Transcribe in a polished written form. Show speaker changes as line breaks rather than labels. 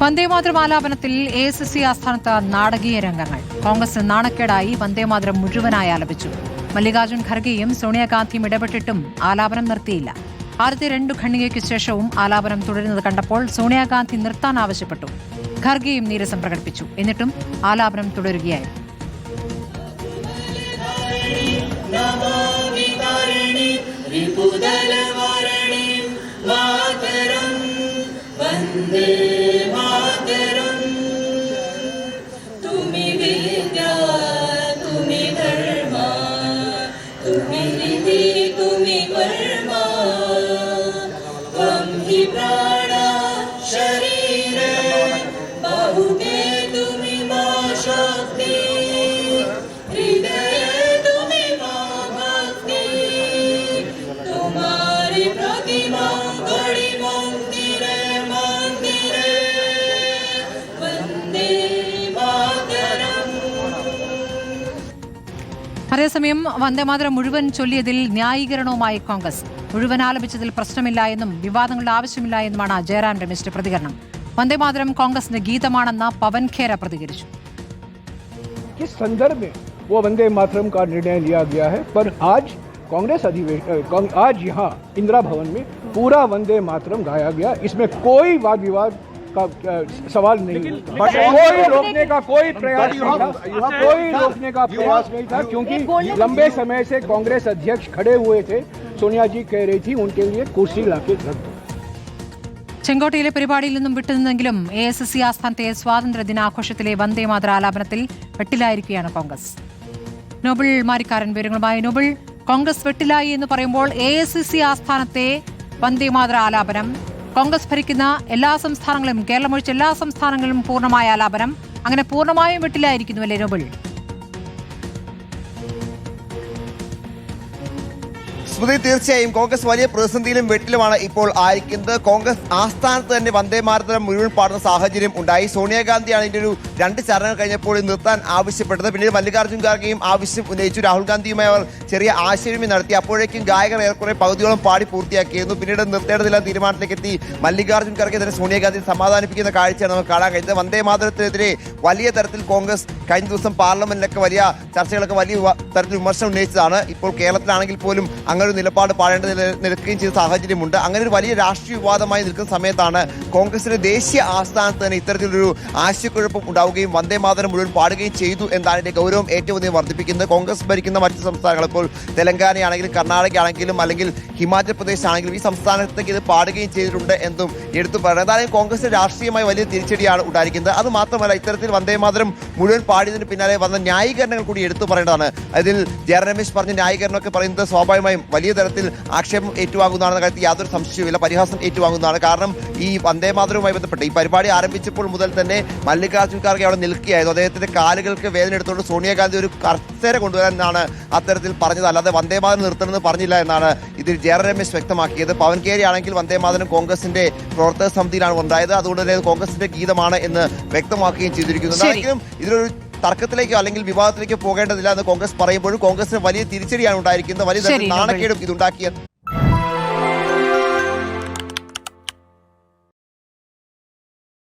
Vande Mataram ആലാപനത്തിൽ AICC ആസ്ഥാനത്ത് നാടകീയ രംഗങ്ങൾ. കോൺഗ്രസിന് നാണക്കേടായി വന്ദേമാതരം മുഴുവനായി ആലപിച്ചു. മല്ലികാർജുൻ ഖർഗെയും സോണിയാഗാന്ധിയും ഇടപെട്ടിട്ടും ആലാപനം നിർത്തിയില്ല. ആദ്യത്തെ 2 ഖണ്ഡികയ്ക്ക് ശേഷവും ആലാപനം തുടരുന്നത് കണ്ടപ്പോൾ സോണിയാഗാന്ധി നിർത്താൻ ആവശ്യപ്പെട്ടു. ഖർഗെയും നീരസം പ്രകടിപ്പിച്ചു. എന്നിട്ടും ആലാപനം തുടരുകയായിരുന്നു. അതേസമയം വന്ദേമാതരം മുഴുവൻ ചൊല്ലിയതിൽ ന്യായീകരണവുമായി കോൺഗ്രസ്. മുഴുവൻ ആലപിച്ചതിൽ പ്രശ്നമില്ല എന്നും വിവാദങ്ങളുടെ ആവശ്യമില്ല എന്നുമാണ് ജയറാം രമേശിന്റെ പ്രതികരണം. വന്ദേമാതരം കോൺഗ്രസിന്റെ ഗീതമാണെന്ന് പവൻ ഖേര പ്രതികരിച്ചു.
किस संदर्भ में वो वंदे मातरम का निर्णय लिया गया है, पर आज कांग्रेस आज यहाँ इंदिरा भवन में पूरा वंदे मातरम गाया गया. इसमें कोई वाद विवाद का सवाल नहीं, कोई रोकने का कोई प्रयास नहीं था, कोई रोकने का प्रयास नहीं था, क्योंकि लंबे समय से कांग्रेस अध्यक्ष खड़े हुए थे. सोनिया जी कह रही थी उनके लिए कुर्सी लाके रख दो.
ചെങ്കോട്ടയിലെ പരിപാടിയിൽ നിന്നും വിട്ടുനിന്നെങ്കിലും AICC ആസ്ഥാനത്തെ സ്വാതന്ത്ര്യ ദിനാഘോഷത്തിലെ വന്ദേമാതര ആലാപനത്തിൽ വെട്ടിലായിരിക്കുകയാണ് കോൺഗ്രസ്. നോബിൾ മാരിക്കാരൻ വിവരങ്ങളുമായി. നോബിൾ, കോൺഗ്രസ് വെട്ടിലായി എന്ന് പറയുമ്പോൾ AICC ആസ്ഥാനത്തെ വന്ദേമാതര ആലാപനം, കോൺഗ്രസ് ഭരിക്കുന്ന എല്ലാ സംസ്ഥാനങ്ങളും, കേരളം ഒഴിച്ച് എല്ലാ സംസ്ഥാനങ്ങളിലും പൂർണ്ണമായ ആലാപനം, അങ്ങനെ പൂർണ്ണമായും വെട്ടിലായിരിക്കുന്നു അല്ലേ നോബിൾ?
സ്മൃതി, തീർച്ചയായും കോൺഗ്രസ് വലിയ പ്രതിസന്ധിയിലും വെട്ടിലുമാണ് ഇപ്പോൾ ആയിരിക്കുന്നത്. കോൺഗ്രസ് ആസ്ഥാനത്ത് തന്നെ വന്ദേമാതരം മുഴുവൻ പാടുന്ന സാഹചര്യം ഉണ്ടായി. സോണിയാഗാന്ധിയാണ് ഇതിന്റെ ഒരു 2 ചരണങ്ങൾ കഴിഞ്ഞപ്പോൾ നിർത്താൻ ആവശ്യപ്പെട്ടത്. പിന്നീട് മല്ലികാർജുൻ ഖാർഗെയും ആവശ്യം ഉന്നയിച്ചു. രാഹുൽ ഗാന്ധിയുമായി അവർ ചെറിയ ആശയവിനിമയം നടത്തി. അപ്പോഴേക്കും ഗായകർ ഏറെക്കുറെ പകുതിയോളം പാടി പൂർത്തിയാക്കിയിരുന്നു. പിന്നീട് നിർത്തേണ്ടതില്ല തീരുമാനത്തിലേക്ക് എത്തി. മല്ലികാർജുൻ ഖാർഗെ തന്നെ സോണിയാഗാന്ധി സമാധാനിപ്പിക്കുന്ന കാഴ്ചയാണ് നമുക്ക് കാണാൻ കഴിഞ്ഞത്. വന്ദേമാതരത്തിനെതിരെ വലിയ തരത്തിൽ കോൺഗ്രസ് കഴിഞ്ഞ ദിവസം പാർലമെന്റിലൊക്കെ വലിയ ചർച്ചകളൊക്കെ വലിയ തരത്തിൽ വിമർശനം ഉന്നയിച്ചതാണ്. ഇപ്പോൾ കേരളത്തിലാണെങ്കിൽ പോലും അങ്ങനെ ഒരു നിലപാട് പാടേണ്ട നിൽക്കുകയും ചെയ്ത സാഹചര്യമുണ്ട്. അങ്ങനെ ഒരു വലിയ രാഷ്ട്രീയ വിവാദമായി നിൽക്കുന്ന സമയത്താണ് കോൺഗ്രസിന്റെ ദേശീയ ആസ്ഥാനത്ത് തന്നെ ഇത്തരത്തിലൊരു ആശയക്കുഴപ്പം ഉണ്ടാവുകയും വന്ദേമാതരം മുഴുവൻ പാടുകയും ചെയ്തു എന്നാണ് ഇതിന്റെ ഗൗരവം ഏറ്റവും അധികം വർദ്ധിപ്പിക്കുന്നത്. കോൺഗ്രസ് ഭരിക്കുന്ന മറ്റ് സംസ്ഥാനങ്ങൾ, ഇപ്പോൾ തെലങ്കാനയാണെങ്കിലും കർണാടക ആണെങ്കിലും അല്ലെങ്കിൽ ഹിമാചൽ പ്രദേശ് ആണെങ്കിലും ഈ സംസ്ഥാനത്തേക്ക് ഇത് പാടുകയും ചെയ്തിട്ടുണ്ട് എന്നും എടുത്തു പറയുന്നത്. അതായത് കോൺഗ്രസിന്റെ രാഷ്ട്രീയമായി വലിയ തിരിച്ചടിയാണ് ഉണ്ടായിരിക്കുന്നത്. അത് മാത്രമല്ല, ഇത്തരത്തിൽ വന്ദേമാതരം മുഴുവൻ പാടിയതിന് പിന്നാലെ വന്ന ന്യായീകരണങ്ങൾ കൂടി എടുത്തു പറയേണ്ടതാണ്. അതിൽ ജയറാം രമേശ് പറഞ്ഞ ന്യായീകരണമൊക്കെ പറയുന്നത് സ്വാഭാവികമായും വലിയ തരത്തിൽ ആക്ഷേപം ഏറ്റുവാങ്ങുന്നതാണെന്ന കാര്യത്തിൽ യാതൊരു സംശയവുമില്ല. പരിഹാസം ഏറ്റുവാങ്ങുന്നതാണ്. കാരണം ഈ വന്ദേമാതരവുമായി ബന്ധപ്പെട്ട് ഈ പരിപാടി ആരംഭിച്ചപ്പോൾ മുതൽ തന്നെ മല്ലികാർജുൻ ഖാർഗെ അവിടെ നിൽക്കുകയായിരുന്നു. അദ്ദേഹത്തിന്റെ കാലുകൾക്ക് വേദന എടുത്തുകൊണ്ട് സോണിയാഗാന്ധി ഒരു കസേര കൊണ്ടുവരാനാണ് അത്തരത്തിൽ പറഞ്ഞത്. അല്ലാതെ വന്ദേമാതരം നിർത്തണമെന്ന് പറഞ്ഞില്ല എന്നാണ് ഇതിൽ ജയറാം രമേശ് വ്യക്തമാക്കിയത്. പവൻ ഖേര ആണെങ്കിൽ വന്ദേമാതരം കോൺഗ്രസിന്റെ പ്രവർത്തക സമിതിയിലാണ് ഉണ്ടായത്. അതുകൊണ്ട് തന്നെ കോൺഗ്രസിന്റെ ഗീതമാണ് എന്ന് വ്യക്തമാക്കുകയും ചെയ്തിരിക്കുന്നു. എങ്കിലും ഇതിലൊരു തർക്കത്തിലേക്കോ അല്ലെങ്കിൽ വിവാദത്തിലേക്കോ പോകേണ്ടതില്ല എന്ന് കോൺഗ്രസ് പറയുമ്പോഴും കോൺഗ്രസിന് വലിയ തിരിച്ചടിയാണ് ഉണ്ടായിരിക്കുന്നത്. വലിയ നാണക്കേടും ഇതുണ്ടാക്കിയത്.